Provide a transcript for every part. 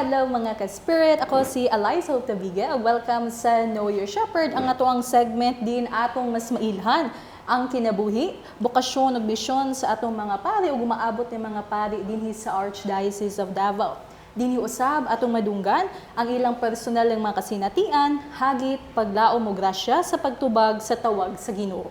adlaw mga ka-spirit. Ako si Eliza Octaviga. Welcome sa Know Your Shepherd. Ang atoang segment din atong mas mailhan ang kinabuhi, bukasyon ug misyon sa atong mga pari ug umaabot ni mga pari dinhi sa Archdiocese of Davao. Dinhi usab atong madunggan ang ilang personal ng mga kasinatian, hagit, paglaom ug grasya sa pagtubag sa tawag sa Ginoo.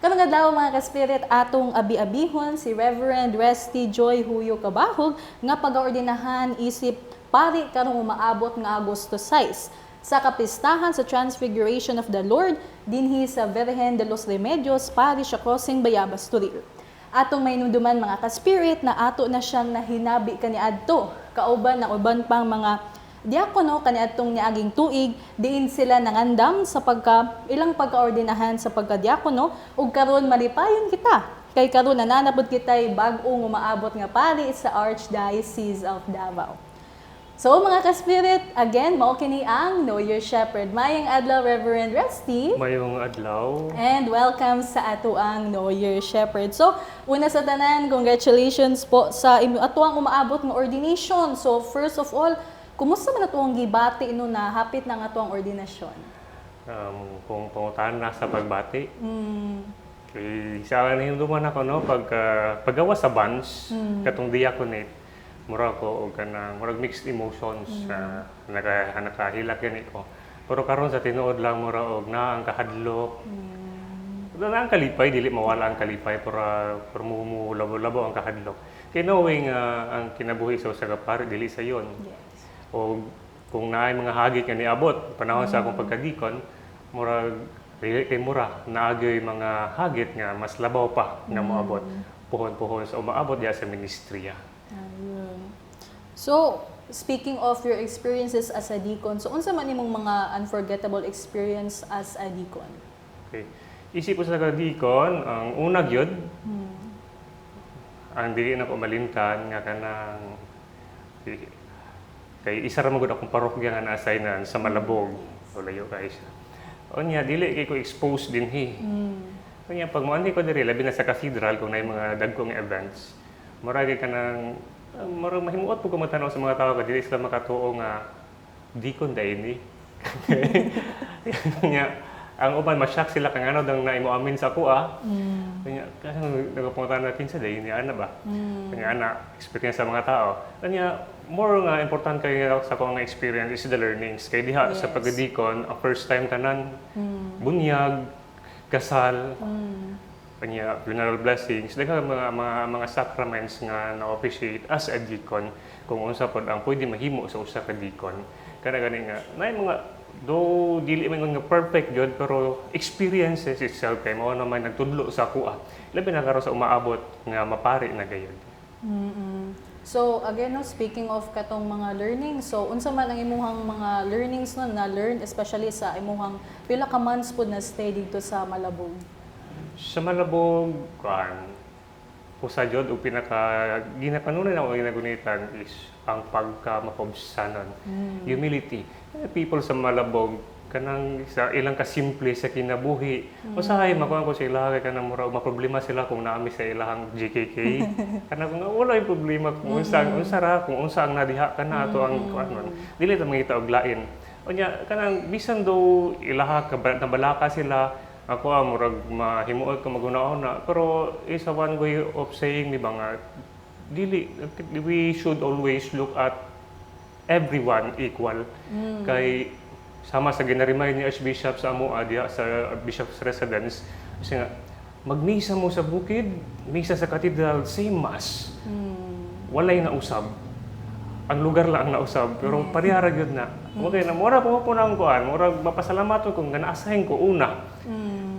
Karong adlaw mga ka-spirit atong abi-abihon si Reverend Resty Joy Huyo Kabahog nga pagaordinahan isip pari karong umaabot nga Agosto 6 sa kapistahan sa Transfiguration of the Lord dinhi sa Virgen de los Remedios Parish sa Crossing Bayabas, Turil. Atong mainumduman mga ka-spirit na ato na siyang nahinabi kaniadto kauban ng uban pang mga diakono kaniadtong niaging tuig diin sila nangandam sa ilang pagkaordinahan sa pagkadiakono ug karon malipayon kita kay karon nananapod kitay bag-ong umaabot nga pari sa Archdiocese of Davao. So mga ka-spirit, again mao kini ang Know Your Shepherd. Mayong adlaw Reverend Resty. Mayong adlaw. And welcome sa ato ang Know Your Shepherd. So, una sa tanan, congratulations po sa ato ang umaabot nga ordination. So, first of all, kumusta man ato ang gibati no na hapit na nga ato ang ordinasyon? Kung pangutan na sa pagbati. Isa na duman ako no paggawa sa bands katong diaconate mura ko og kanang murag mixed emotions nakahilak gani ko. Pero karon sa tinuod lang mura og na ang kahadlok. Na ang kalipay dili mawala ang kalipay pero labo-labo ang kahadlok. Kay knowing ang kinabuhi sa usa ka pari dili sa yon. Yes. O kung naay mga hagit nga niabot panahon sa akong pagkadikon murag dili kay mura naagay mga hagit nga mas labaw pa nga moabot puhon-puhon sa umaabot diya sa ministriya. Ayun. So, speaking of your experiences as a deacon, so unsa man imong mga unforgettable experience as a deacon? Okay. Isip ko sa deacon, ang una gyud ang dili na ko malintan nga kanang kay isa ra magud akong parokya nga na-assignan sa Malabog. O layo kay siya. Unya dili kay ko expose dinhi. Unya pag moandi ko diri labi na sa cathedral kung nay mga dagkong events. Maragi ka nang marag mahimuot po kumatanaw sa mga tao ka dili sila makatuo nga deacon dai ni. Unya ang uban ma-shock sila kang ano dang naimo amin sa kuha. Unya kasi nagapunta natin sa dai ni ana ba. Unya ana experience sa mga tao. Unya more nga important kay sa akong experience is the learnings. Kay diha sa pagdikon, ang first time tanan, bunyag, kasal, kanya funeral blessings, daghang mga sacraments nga na-officiate as a deacon kung unsa pod ang pwede mahimo sa usa ka deacon. Kana gani nga nay mga do dili man nga perfect jud pero experiences itself kay mao naman nagtudlo sa kuha. Labi na karon sa umaabot nga mapari na gayud. So again, no, speaking of katong mga learning, so unsa man ang imuhang mga learnings no na learn especially sa imuhang pila ka months pod na stay dito sa Malabog? Sa Malabog, usa jud o pinaka ginapanunan ako ginagunitan is ang pagka-mapobsanon. Humility. People sa Malabog kanang sa ilang kasimple sa kinabuhi. Usahay makuha ko sa ilaha kay kanang mura maproblema sila kung naami sa ilahang GKK. Kanang kung wala yung problema kung unsa ra kung unsa ang nadiha kana ato ang kuanon. Dili ta mangita og lain. Unya kanang bisan do ilaha ka nabalaka sila ako murag mahimuot ko magunahon pero is a one way of saying di ba nga dili we should always look at everyone equal kay sama sa ginarimay ni Archbishop sa amo diha sa Bishop's Residence kasi nga magmisa mo sa bukid misa sa cathedral same mass walay na usab ang lugar lang ang nausab pero parihara gyud na okay na mura po nang kuan murag mapasalamat ko nga naasahin ko una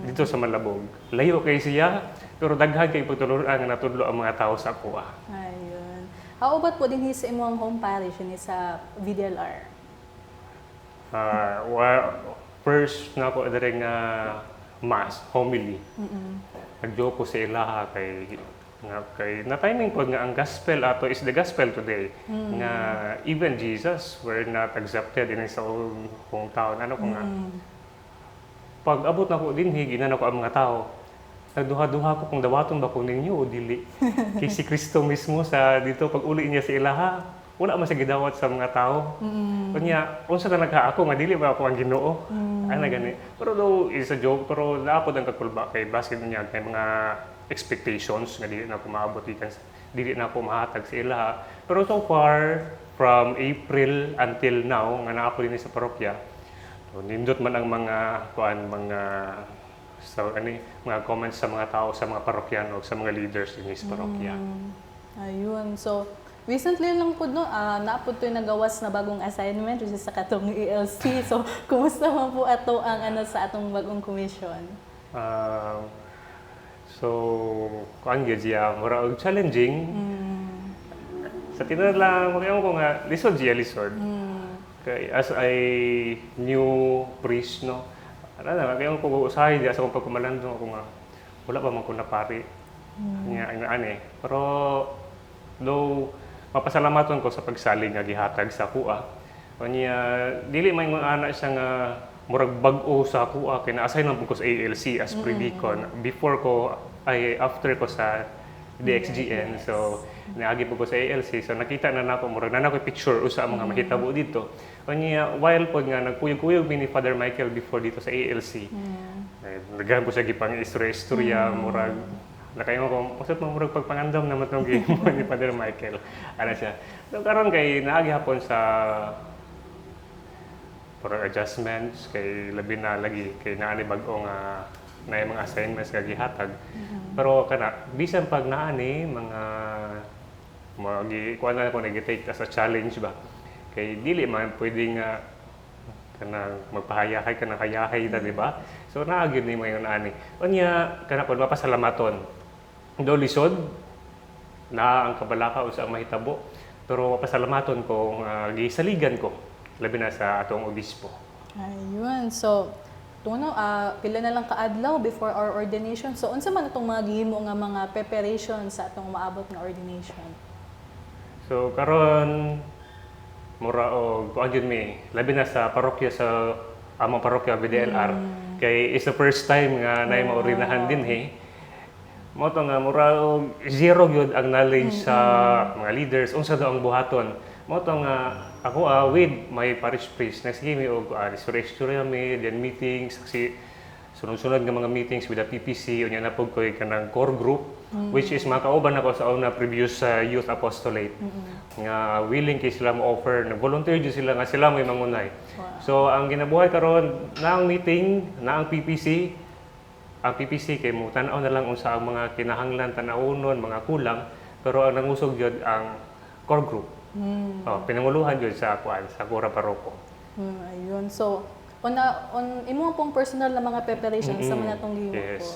dito sa Malabog. Layo kay siya, pero daghan kay pagtuluran nga natudlo ang mga tao sa kuha. Ayun. How about po din sa imong home parish ni sa VDLR? First na ko dire nga mass homily. Nagjoke ko sa ilaha kay na timing pod nga ang gospel ato is the gospel today nga even Jesus were not accepted in his own hometown. Ano ko nga pag abot na ko dinhi ginana ko ang mga tao nagduha-duha ko kung dawaton ba ko ninyo o dili kay si Kristo mismo sa dito pag uli niya sa ilaha wala man sa gidawat sa mga tao. Kunya, unsa na nagka ako nga dili ba ako ang Ginoo? Ana gani. Pero though is a joke, pero naapod ang kakulba kay basket niya kay mga expectations nga dili na ako maabot ikan dili na ako mahatag sa ila. Pero so far from April until now nga naa ko din sa parokya, so, nindot man ang mga mga mga comments sa mga tao, sa mga parokyano, sa mga leaders din sa parokya. Ayun. So, recently lang po, no, naapod to yung nagawas na bagong assignment, which is sa katong ELC. So, kumusta man po ato ang sa atong bagong commission? So, kuan gyud siya, mura og challenging. Sa tinuod lang, kaya ko nga, lisod siya, lisod. Kay, as a new priest, no, kaya ko usahay diya sa akong pagkumalandong ako nga, wala pa man ko napari. Pero, though, mapasalamaton ko sa pagsalig nga gihatag sa kuha. Kanya, dili may ana siya nga, murag bag-o sa kuha, kaya na-assign lang po ko sa ALC as pre-deacon. Before ko, after ko sa DXGN. So, naagi po ko sa ALC. So, nakita na nako murag na nako picture usa mga mahitabo dito. Kanya, while po nga, nagkuyog-kuyog ni Father Michael before dito sa ALC. Nagahan po siya gipang istorya, murag, nakaingon ko, masat mo murag pagpangandam naman itong gimo ni Father Michael. Ano siya. So, karon kay naagi hapon sa for adjustments, kay labi na lagi, kay naani bag-o nga na mga assignments nga gihatag. Pero kana bisan pag naani mga kuan na ko nag-take as a challenge ba. Kay dili man pwede nga kana magpahayahay kana kayahay ta, di ba? So naagid ni mayon ani. Unya kana pod mapasalamaton. Do lisod na ang kabalaka usa ang mahitabo. Pero mapasalamaton ko gisaligan ko labi na sa atong obispo. Ayun. So, pila na lang kaadlaw before our ordination. So, unsa man itong mga gihimo nga mga preparation sa atong maabot nga ordination? So, karon mura og kuan gyud mi, labi na sa parokya sa among parokya BDLR. Kay is the first time nga naay maorinahan din mo to nga mura og zero gyud ang knowledge sa mga leaders unsa daw ang buhaton. Mo to nga ako with my parish priest nagsige mi og restoration mi then meetings kasi sunod-sunod nga mga meetings with the PPC unya na pug koy kanang core group which is makauban ako sa una previous youth apostolate nga willing kay sila mo offer na volunteer jud sila nga sila may mangunay. So ang ginabuhay karon na ang meeting na ang PPC kay mo tan-aw na lang unsa ang mga kinahanglan tan-awon mga kulang pero ang nangusog jud ang core group. Pinanguluhan yun sa Cura Paroko. Ayun. So, on imo pong personal na mga preparations sa mga itong gihimo po?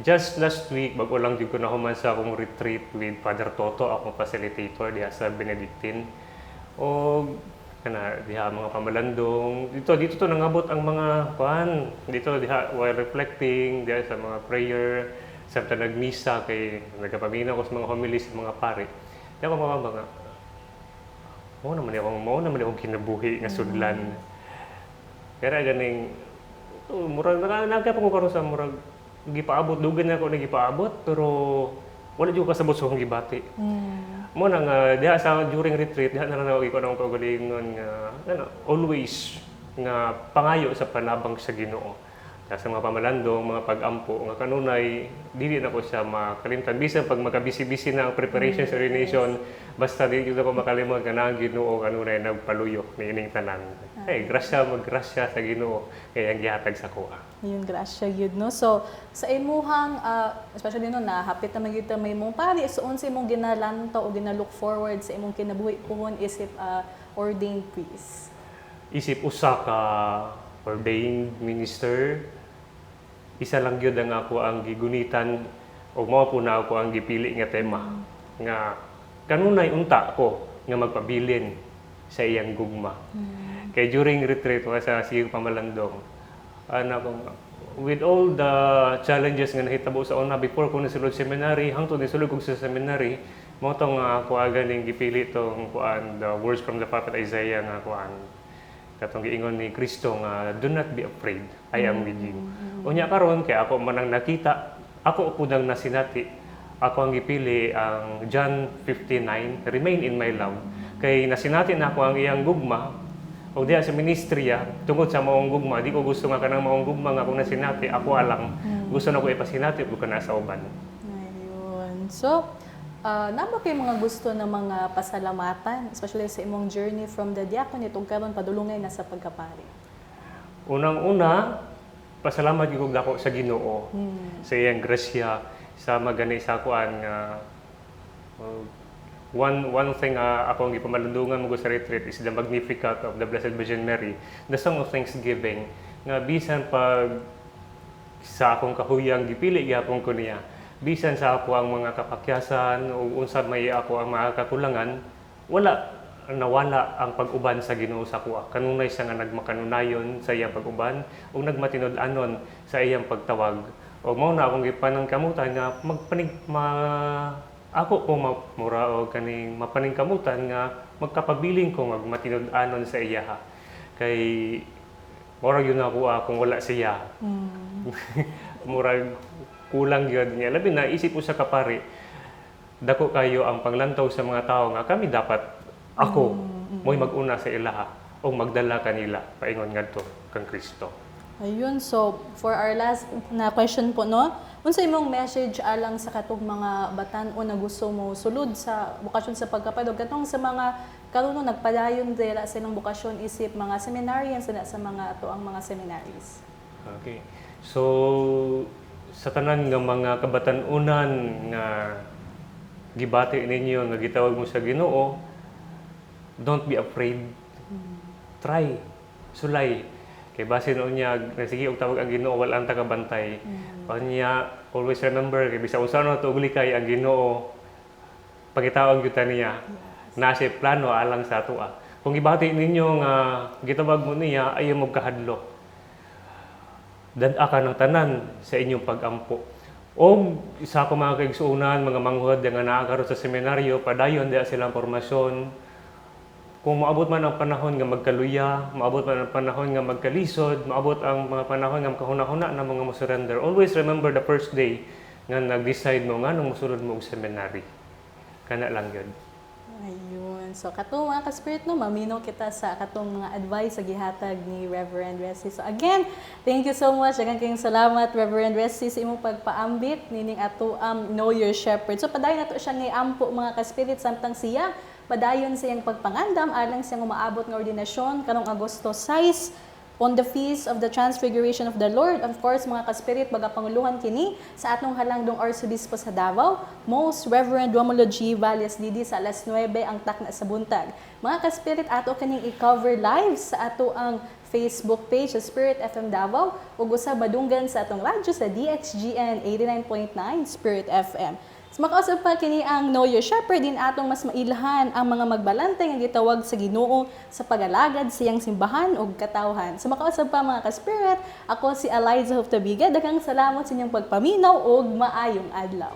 Just last week, bago lang din ko nahuman sa akong retreat with Father Toto, akong facilitator diha sa Benedictine. O, diha mga pamalandong. Dito to nangabot ang mga dito diha while reflecting, diha sa mga prayer, sa nagmisa kay nagapaminaw ko sa mga homilies sa mga pari. Diha ko mga mao naman akong kinabuhi nga sudlan. Kaya ganing murag nagka pa ko karon sa murag gipaabot dugan ako gipaabot pero wala jud ko kasabot sa akong gibati. Mo nang diha sa during retreat diha na lang ako ng pagalingon nga always nga pangayo sa panabang sa Ginoo. Sa mga pamalandong, mga pag-ampo, nga kanunay, dili na ko siya makalimtan. Bisan pag magkabisi-bisi na ang preparation sa ordination, basta dili ko makalimot ka na ang Ginoo kanunay nagpaluyo ni ining tanan. Maggrasya sa Ginoo kaya ang gihatag sa kuha. Yun, grasya yun, no? So, sa imuhang, especially no, hapit na magiging may mong pari, so unsa imong ginalantaw o ginalook forward sa imong kinabuhi puhon isip ordained priest? Isip usa ka ordained minister, isa lang gyud ang ako ang gigunitan o mao po na ako ang gipili nga tema nga kanunay unta ko nga magpabilin sa iyang gugma. Kay during retreat sa siyang pamalandong with all the challenges nga nahitabo sa una before ko nasulod seminary hangtod nasulod ko sa seminary mo tong ako ganing gipili tong the words from the prophet Isaiah nga katong giingon ni Kristo nga do not be afraid, I am with you. Unya karon kay ako manang nakita, ako pud ang nasinati. Ako ang gipili ang John 59, remain in my love. Kay nasinatin ako ang iyang gugma, o diya sa ministriya, tungkol sa maong gugma, di ko gusto nga kanang maong gugma nga kung nasinati, ako alang. Gusto na ko ipasinati, o ka na sa uban. Ayun. So, naba kayo mga gusto ng mga pasalamatan, especially sa imong journey from the diaconate ug karon padulungay na sa pagkapari? Unang-una, pasalamat gyud ako sa Ginoo sa iyang grasya sa magani sa kuan nga one thing ako ang gipamalundungan mo sa retreat is the Magnificat of the Blessed Virgin Mary, the Song of Thanksgiving, nga bisan pag sa akong kahuyang gipili gyapon ko niya, bisan sa ako ang mga kapakyasan o unsa may ako ang mga kakulangan, nawala ang pag-uban sa Ginoo sa kuha. Kanunay siya nga nagmakanunayon sa iyang pag-uban o nagmatinud-anon sa iyang pagtawag. O mao na akong gipanangkamutan nga ako po mura o kaning mapaningkamutan nga magkapabiling ko nga matinud-anon sa iya. Kay murag yun ako kung wala siya. Murag kulang yun niya. Labi na isip ko sa kapari, dako kayo ang panglantaw sa mga tao nga kami dapat ako mo'y mag-una sa ilaha o magdala kanila paingon ngadto kang Kristo. Ayun, so for our last na question po, no? Unsa imong message alang sa katong mga batan-o na gusto mo sulod sa bukasyon sa pagkapadog katong sa mga karon nagpadayon dira sa ilang bukasyon isip mga seminarians na sa mga ato ang mga seminaries. Okay. So sa tanan nga mga kabatan-unan nga gibati ninyo nga gitawag mo sa Ginoo, don't be afraid. Try, sulay. Kay base noon niya, sige og tawag ang Ginoo wala ang tagabantay. Kanya always remember kay bisan usa na tuog likay ang Ginoo pagitawag gyud niya. Nasa plano alang sa atoa. Kung gibati ninyo nga gitawag mo niya ayo mo kahadlok. Dad-a ka ng tanan sa inyong pag-ampo. O isa ko mga kaigsuunan, mga manghud nga naa karon sa seminaryo, padayon diha silang formasyon. Kung maabot man ang panahon nga magkaluya, maabot man ang panahon nga magkalisod, maabot ang mga panahon nga makahuna-huna na mga mo-surrender, always remember the first day nga nag-decide mo nga nung musulod mo og seminary. Kana lang yun. Ayun. So katong mga ka-spirit no, maminaw kita sa katong mga advice sa gihatag ni Reverend Wesley. So again, thank you so much. Daghang kayong salamat Reverend Wesley sa imong pagpaambit nining ato Know Your Shepherd. So padayon nato siya nga ampo mga ka-spirit samtang siya padayon sa iyang pagpangandam alang siyang umaabot nga ordinasyon karong Agosto 6 on the feast of the Transfiguration of the Lord. Of course, mga ka-spirit, bagapanguluhan kini sa atong halangdong Arsobispo sa Davao, Most Reverend Romulo G. Valles Didi sa alas 9 ang takna sa buntag. Mga ka-spirit, ato kaning i-cover live sa ato ang Facebook page sa Spirit FM Davao ug usab madunggan sa atong radyo sa DXGN 89.9 Spirit FM. So, makausap pa kini ang Know Your Shepherd din atong mas mailhan ang mga magbalante nga gitawag sa Ginoo sa pagalagad siyang simbahan ug katawhan. So makausap pa mga ka-spirit, ako si Eliza Hoftabiga. Daghang salamat sa inyong pagpaminaw ug maayong adlaw.